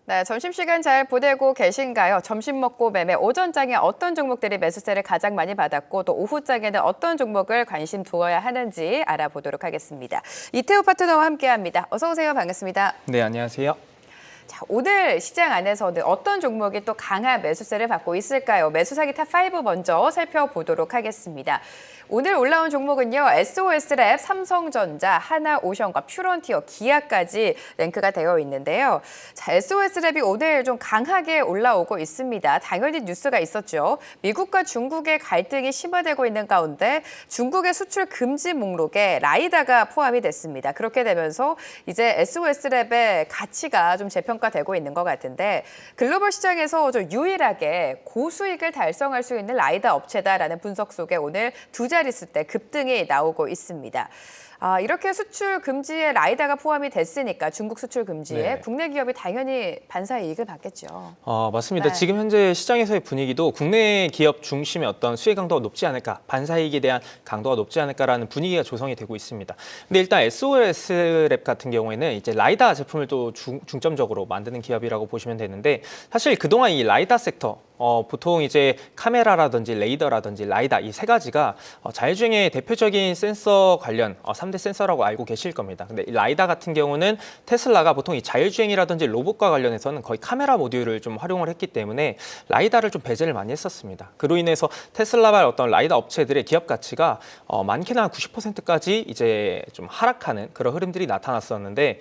네, 점심시간 잘 보내고 계신가요? 점심 먹고 매매 오전장에 어떤 종목들이 매수세를 가장 많이 받았고 또 오후장에는 어떤 종목을 관심 두어야 하는지 알아보도록 하겠습니다. 이태우 파트너와 함께합니다. 어서 오세요. 반갑습니다. 네, 안녕하세요. 자, 오늘 시장 안에서는 어떤 종목이 또 강한 매수세를 받고 있을까요? 매수사기 탑5 먼저 살펴보도록 하겠습니다. 오늘 올라온 종목은요. SOS랩, 삼성전자, 하나오션과 퓨런티어, 기아까지 랭크가 되어 있는데요. 자, SOS랩이 오늘 좀 강하게 올라오고 있습니다. 당연히 뉴스가 있었죠. 미국과 중국의 갈등이 심화되고 있는 가운데 중국의 수출 금지 목록에 라이다가 포함이 됐습니다. 그렇게 되면서 이제 SOS랩의 가치가 좀 재평가되고 있는 것 같은데 글로벌 시장에서 좀 유일하게 고수익을 달성할 수 있는 라이다 업체다라는 분석 속에 오늘 두 자릿수대 급등이 나오고 있습니다. 이렇게 수출 금지에 라이다가 포함이 됐으니까 중국 수출 금지에 네. 국내 기업이 당연히 반사의 이익을 받겠죠. 맞습니다. 네. 지금 현재 시장에서의 분위기도 국내 기업 중심의 어떤 수혜 강도가 높지 않을까, 반사이익에 대한 강도가 높지 않을까라는 분위기가 조성이 되고 있습니다. 근데 일단 SOS랩 같은 경우에는 이제 라이다 제품을 또 중점적으로 만드는 기업이라고 보시면 되는데 사실 그동안 이 라이다 섹터 보통 이제 카메라라든지 레이더라든지 라이다 이 세 가지가 자율주행의 대표적인 센서 관련 3대 센서라고 알고 계실 겁니다. 근데 이 라이다 같은 경우는 테슬라가 보통 이 자율주행이라든지 로봇과 관련해서는 거의 카메라 모듈을 좀 활용을 했기 때문에 라이다를 좀 배제를 많이 했었습니다. 그로 인해서 테슬라발 어떤 라이다 업체들의 기업 가치가 많게는 한 90%까지 이제 좀 하락하는 그런 흐름들이 나타났었는데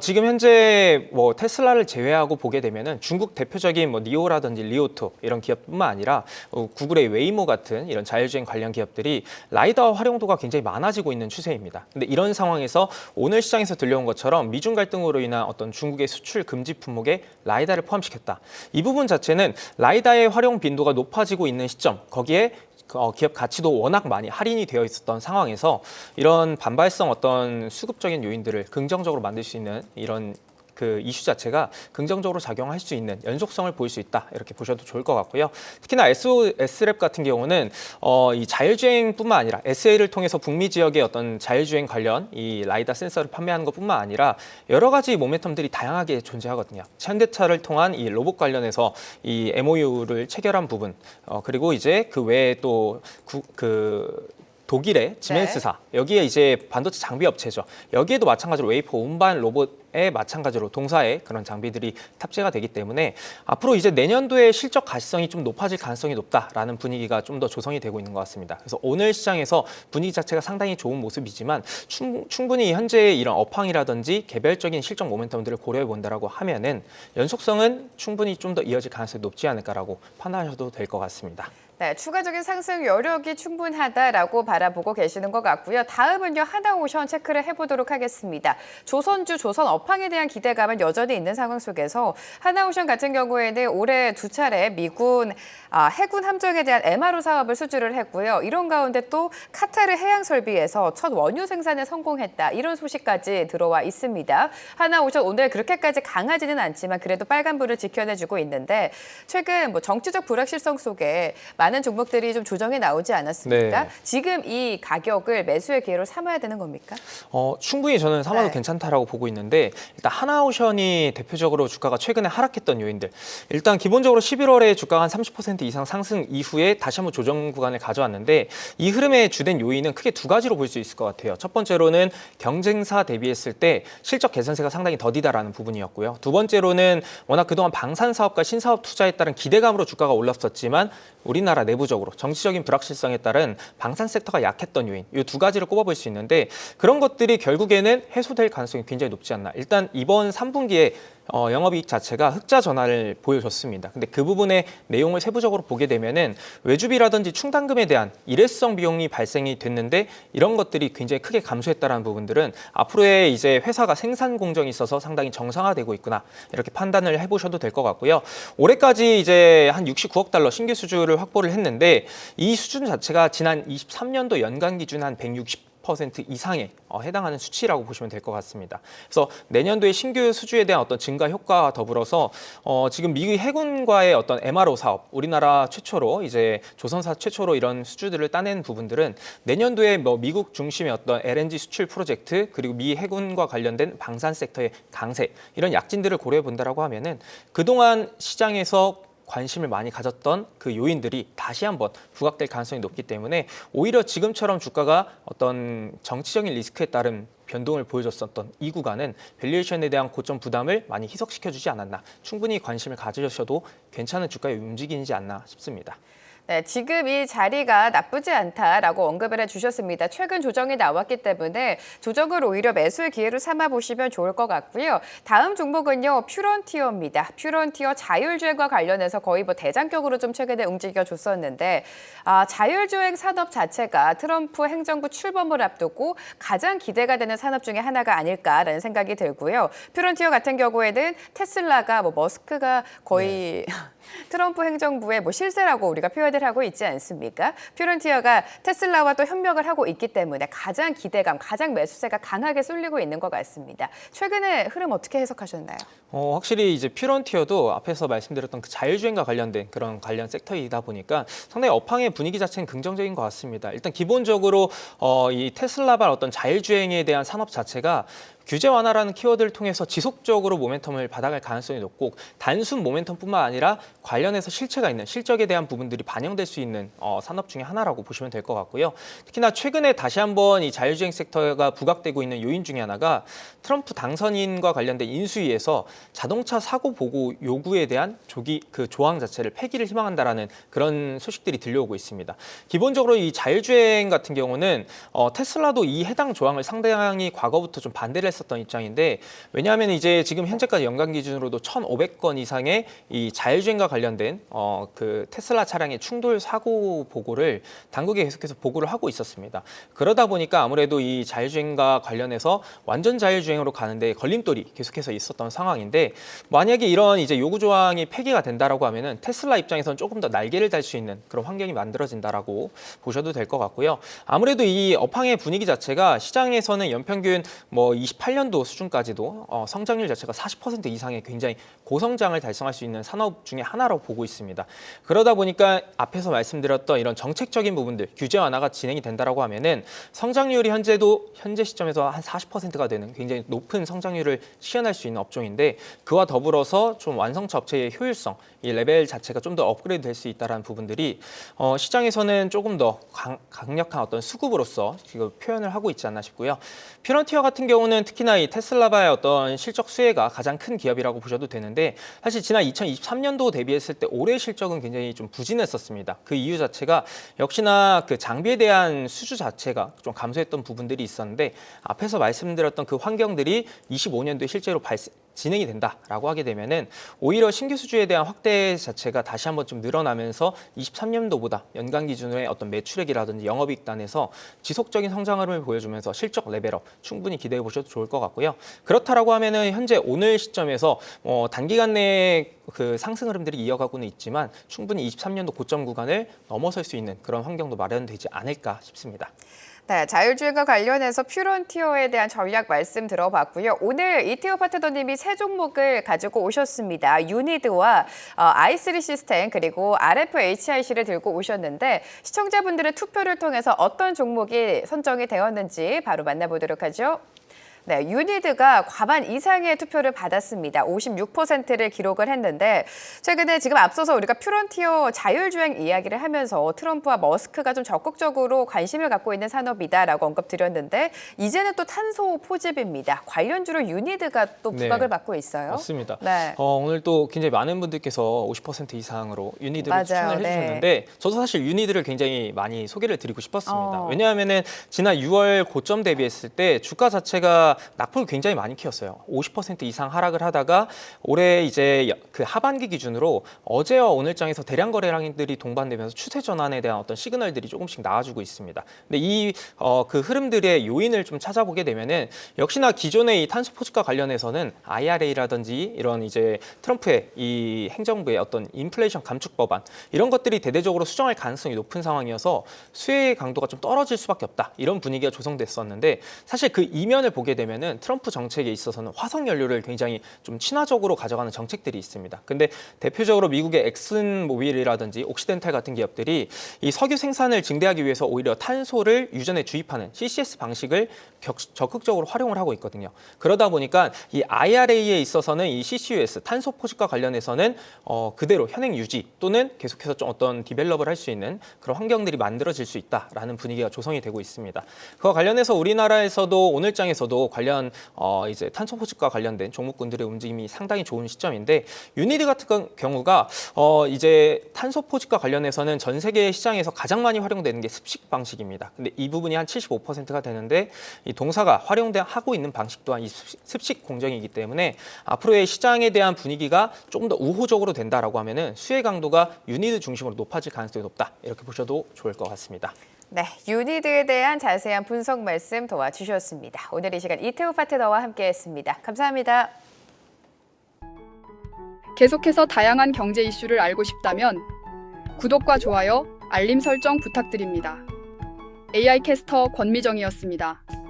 지금 현재 뭐 테슬라를 제외하고 보게 되면은 중국 대표적인 뭐 니오라든지 리오토 이런 기업뿐만 아니라 구글의 웨이모 같은 이런 자율주행 관련 기업들이 라이다 활용도가 굉장히 많아지고 있는 추세입니다. 근데 이런 상황에서 오늘 시장에서 들려온 것처럼 미중 갈등으로 인한 어떤 중국의 수출 금지 품목에 라이다를 포함시켰다. 이 부분 자체는 라이다의 활용 빈도가 높아지고 있는 시점, 거기에 기업 가치도 워낙 많이 할인이 되어 있었던 상황에서 이런 반발성 어떤 수급적인 요인들을 긍정적으로 만들 수 있는 이런 그 이슈 자체가 긍정적으로 작용할 수 있는 연속성을 보일 수 있다 이렇게 보셔도 좋을 것 같고요. 특히나 SOS랩 같은 경우는 이 자율주행뿐만 아니라 SA를 통해서 북미 지역의 어떤 자율주행 관련 이 라이다 센서를 판매하는 것뿐만 아니라 여러 가지 모멘텀들이 다양하게 존재하거든요. 현대차를 통한 이 로봇 관련해서 이 MOU를 체결한 부분 그리고 이제 그 외에 또 독일의 지멘스사 여기에 이제 반도체 장비 업체죠. 여기에도 마찬가지로 웨이퍼 운반 로봇에 마찬가지로 동사의 그런 장비들이 탑재가 되기 때문에 앞으로 이제 내년도에 실적 가시성이 좀 높아질 가능성이 높다라는 분위기가 좀 더 조성이 되고 있는 것 같습니다. 그래서 오늘 시장에서 분위기 자체가 상당히 좋은 모습이지만 충분히 현재의 이런 업황이라든지 개별적인 실적 모멘텀들을 고려해 본다라고 하면은 연속성은 충분히 좀 더 이어질 가능성이 높지 않을까라고 판단하셔도 될 것 같습니다. 네, 추가적인 상승 여력이 충분하다라고 바라보고 계시는 것 같고요. 다음은요, 하나오션 체크를 해보도록 하겠습니다. 조선주, 조선 업황에 대한 기대감은 여전히 있는 상황 속에서 하나오션 같은 경우에는 올해 두 차례 미군 해군 함정에 대한 MRO 사업을 수주를 했고요. 이런 가운데 또 카타르 해양설비에서 첫 원유 생산에 성공했다. 이런 소식까지 들어와 있습니다. 하나오션 오늘 그렇게까지 강하지는 않지만 그래도 빨간불을 지켜내주고 있는데 최근 뭐 정치적 불확실성 속에 많은 종목들이 좀 조정에 나오지 않았습니까? 네. 지금 이 가격을 매수의 기회로 삼아야 되는 겁니까? 충분히 저는 삼아도 네. 괜찮다라고 보고 있는데 일단 하나오션이 대표적으로 주가가 최근에 하락했던 요인들 일단 기본적으로 11월에 주가가 한 30% 이상 상승 이후에 다시 한번 조정 구간을 가져왔는데 이 흐름의 주된 요인은 크게 두 가지로 볼 수 있을 것 같아요. 첫 번째로는 경쟁사 대비했을 때 실적 개선세가 상당히 더디다라는 부분이었고요. 두 번째로는 워낙 그동안 방산 사업과 신사업 투자에 따른 기대감으로 주가가 올랐었지만 우리나라 내부적으로 정치적인 불확실성에 따른 방산 섹터가 약했던 요인 이 두 가지를 꼽아볼 수 있는데 그런 것들이 결국에는 해소될 가능성이 굉장히 높지 않나. 일단 이번 3분기에 영업이익 자체가 흑자 전환을 보여줬습니다. 근데 그 부분의 내용을 세부적으로 보게 되면은 외주비라든지 충당금에 대한 일회성 비용이 발생이 됐는데 이런 것들이 굉장히 크게 감소했다는 부분들은 앞으로의 이제 회사가 생산 공정이 있어서 상당히 정상화되고 있구나 이렇게 판단을 해보셔도 될 것 같고요. 올해까지 이제 한 69억 달러 신규 수주를 확보를 했는데 이 수준 자체가 지난 23년도 연간 기준 한 160 20% 이상에 해당하는 수치라고 보시면 될 것 같습니다. 그래서 내년도에 신규 수주에 대한 어떤 증가 효과와 더불어서 지금 미국 해군과의 어떤 MRO 사업, 우리나라 최초로 이제 조선사 최초로 이런 수주들을 따낸 부분들은 내년도에 뭐 미국 중심의 어떤 LNG 수출 프로젝트 그리고 미 해군과 관련된 방산 섹터의 강세 이런 약진들을 고려해 본다라고 하면은 그동안 시장에서 관심을 많이 가졌던 그 요인들이 다시 한번 부각될 가능성이 높기 때문에 오히려 지금처럼 주가가 어떤 정치적인 리스크에 따른 변동을 보여줬었던 이 구간은 밸류에이션에 대한 고점 부담을 많이 희석시켜주지 않았나, 충분히 관심을 가지셔도 괜찮은 주가의 움직이지 않나 싶습니다. 네, 지금 이 자리가 나쁘지 않다라고 언급을 해주셨습니다. 최근 조정이 나왔기 때문에 조정을 오히려 매수의 기회로 삼아보시면 좋을 것 같고요. 다음 종목은요, 퓨런티어입니다. 퓨런티어 자율주행과 관련해서 거의 뭐 대장격으로 좀 최근에 움직여줬었는데 자율주행 산업 자체가 트럼프 행정부 출범을 앞두고 가장 기대가 되는 산업 중에 하나가 아닐까라는 생각이 들고요. 퓨런티어 같은 경우에는 테슬라가 뭐 머스크가 거의 트럼프 행정부의 뭐 실세라고 우리가 표현을 하고 있지 않습니까? 퓨런티어가 테슬라와 또 협력을 하고 있기 때문에 가장 기대감, 가장 매수세가 강하게 쏠리고 있는 것 같습니다. 최근의 흐름 어떻게 해석하셨나요? 확실히 이제 퓨런티어도 앞에서 말씀드렸던 그 자율주행과 관련된 그런 관련 섹터이다 보니까 상당히 업황의 분위기 자체는 긍정적인 것 같습니다. 일단 기본적으로 이 테슬라발 어떤 자율주행에 대한 산업 자체가 규제 완화라는 키워드를 통해서 지속적으로 모멘텀을 받아갈 가능성이 높고 단순 모멘텀뿐만 아니라 관련해서 실체가 있는 실적에 대한 부분들이 반영될 수 있는 산업 중에 하나라고 보시면 될 것 같고요. 특히나 최근에 다시 한번 이 자율주행 섹터가 부각되고 있는 요인 중에 하나가 트럼프 당선인과 관련된 인수위에서 자동차 사고 보고 요구에 대한 조항 자체를 폐기를 희망한다라는 그런 소식들이 들려오고 있습니다. 기본적으로 이 자율주행 같은 경우는 테슬라도 이 해당 조항을 상당히 과거부터 좀 반대를 했었던 입장인데, 왜냐하면 이제 지금 현재까지 연간 기준으로도 1,500건 이상의 이 자율주행과 관련된 그 테슬라 차량의 충돌 사고 보고를 당국에 계속해서 보고를 하고 있었습니다. 그러다 보니까 아무래도 이 자율주행과 관련해서 완전 자율주행으로 가는데 걸림돌이 계속해서 있었던 상황인데, 만약에 이런 이제 요구 조항이 폐기가 된다라고 하면은 테슬라 입장에서는 조금 더 날개를 달 수 있는 그런 환경이 만들어진다라고 보셔도 될 것 같고요. 아무래도 이 업황의 분위기 자체가 시장에서는 연평균 뭐 28년도 수준까지도 성장률 자체가 40% 이상의 굉장히 고성장을 달성할 수 있는 산업 중에 하나로 보고 있습니다. 그러다 보니까 앞에서 말씀드렸던 이런 정책적인 부분들, 규제 완화가 진행이 된다라고 하면은 성장률이 현재 시점에서 한 40%가 되는 굉장히 높은 성장률을 시현할 수 있는 업종인데, 그와 더불어서 좀 완성차 업체의 효율성, 이 레벨 자체가 좀 더 업그레이드 될 수 있다는 부분들이 시장에서는 조금 더 강력한 어떤 수급으로서 지금 표현을 하고 있지 않나 싶고요. 퓨런티어 같은 경우는 특히나 이 테슬라바의 어떤 실적 수혜가 가장 큰 기업이라고 보셔도 되는데, 사실 지난 2023년도 대비했을 때 올해 실적은 굉장히 좀 부진했었습니다. 그 이유 자체가 역시나 그 장비에 대한 수주 자체가 좀 감소했던 부분들이 있었는데, 앞에서 말씀드렸던 그 환경들이 25년도에 실제로 진행이 된다라고 하게 되면은 오히려 신규 수주에 대한 확대 자체가 다시 한번 좀 늘어나면서 23년도보다 연간 기준의 어떤 매출액이라든지 영업이익 단에서 지속적인 성장을 보여주면서 실적 레벨업 충분히 기대해 보셔도 좋을 것 같고요. 그렇다라고 하면은 현재 오늘 시점에서 단기간 내에 그 상승 흐름들이 이어가고는 있지만 충분히 23년도 고점 구간을 넘어설 수 있는 그런 환경도 마련되지 않을까 싶습니다. 네, 자율주행과 관련해서 퓨런티어에 대한 전략 말씀 들어봤고요. 오늘 이태호 파트너님이 세 종목을 가지고 오셨습니다. 유니드와 i3 시스템 그리고 RFHIC를 들고 오셨는데, 시청자분들의 투표를 통해서 어떤 종목이 선정이 되었는지 바로 만나보도록 하죠. 네, 유니드가 과반 이상의 투표를 받았습니다. 56%를 기록을 했는데, 최근에 지금 앞서서 우리가 퓨런티어 자율주행 이야기를 하면서 트럼프와 머스크가 좀 적극적으로 관심을 갖고 있는 산업이다라고 언급드렸는데, 이제는 또 탄소 포집입니다. 관련주로 유니드가 또 부각을 받고 있어요. 맞습니다. 네. 오늘 또 굉장히 많은 분들께서 50% 이상으로 유니드를 추천을 해주셨는데, 저도 사실 유니드를 굉장히 많이 소개를 드리고 싶었습니다. 왜냐하면은 지난 6월 고점 대비했을 때 주가 자체가 트럼프가 낙폭을 굉장히 많이 키웠어요. 50% 이상 하락을 하다가 올해 이제 그 하반기 기준으로 어제와 오늘장에서 대량 거래량들이 동반되면서 추세 전환에 대한 어떤 시그널들이 조금씩 나와주고 있습니다. 근데 이 그 흐름들의 요인을 좀 찾아보게 되면은 역시나 기존의 이 탄소 포집과 관련해서는 IRA라든지 이런 이제 트럼프의 이 행정부의 어떤 인플레이션 감축 법안 이런 것들이 대대적으로 수정할 가능성이 높은 상황이어서 수혜의 강도가 좀 떨어질 수밖에 없다. 이런 분위기가 조성됐었는데 사실 그 이면을 보게 되면은 트럼프 정책에 있어서는 화석 연료를 굉장히 좀 친화적으로 가져가는 정책들이 있습니다. 근데 대표적으로 미국의 엑슨모빌이라든지 옥시덴탈 같은 기업들이 이 석유 생산을 증대하기 위해서 오히려 탄소를 유전에 주입하는 CCS 방식을 적극적으로 활용을 하고 있거든요. 그러다 보니까 이 IRA에 있어서는 이 CCUS 탄소 포집과 관련해서는 그대로 현행 유지 또는 계속해서 좀 어떤 디벨롭을 할 수 있는 그런 환경들이 만들어질 수 있다라는 분위기가 조성이 되고 있습니다. 그와 관련해서 우리나라에서도 오늘장에서도 관련 이제 탄소 포집과 관련된 종목군들의 움직임이 상당히 좋은 시점인데 유니드 같은 경우가 이제 탄소 포집과 관련해서는 전 세계 시장에서 가장 많이 활용되는 게 습식 방식입니다. 근데 이 부분이 한 75%가 되는데 이 동사가 하고 있는 방식 또한 이 습식 공정이기 때문에 앞으로의 시장에 대한 분위기가 조금 더 우호적으로 된다라고 하면은 수혜 강도가 유니드 중심으로 높아질 가능성이 높다. 이렇게 보셔도 좋을 것 같습니다. 네, 유니드에 대한 자세한 분석 말씀 도와주셨습니다. 오늘 이 시간 이태우 파트너와 함께했습니다. 감사합니다. 계속해서 다양한 경제 이슈를 알고 싶다면 구독과 좋아요, 알림 설정 부탁드립니다. AI 캐스터 권미정이었습니다.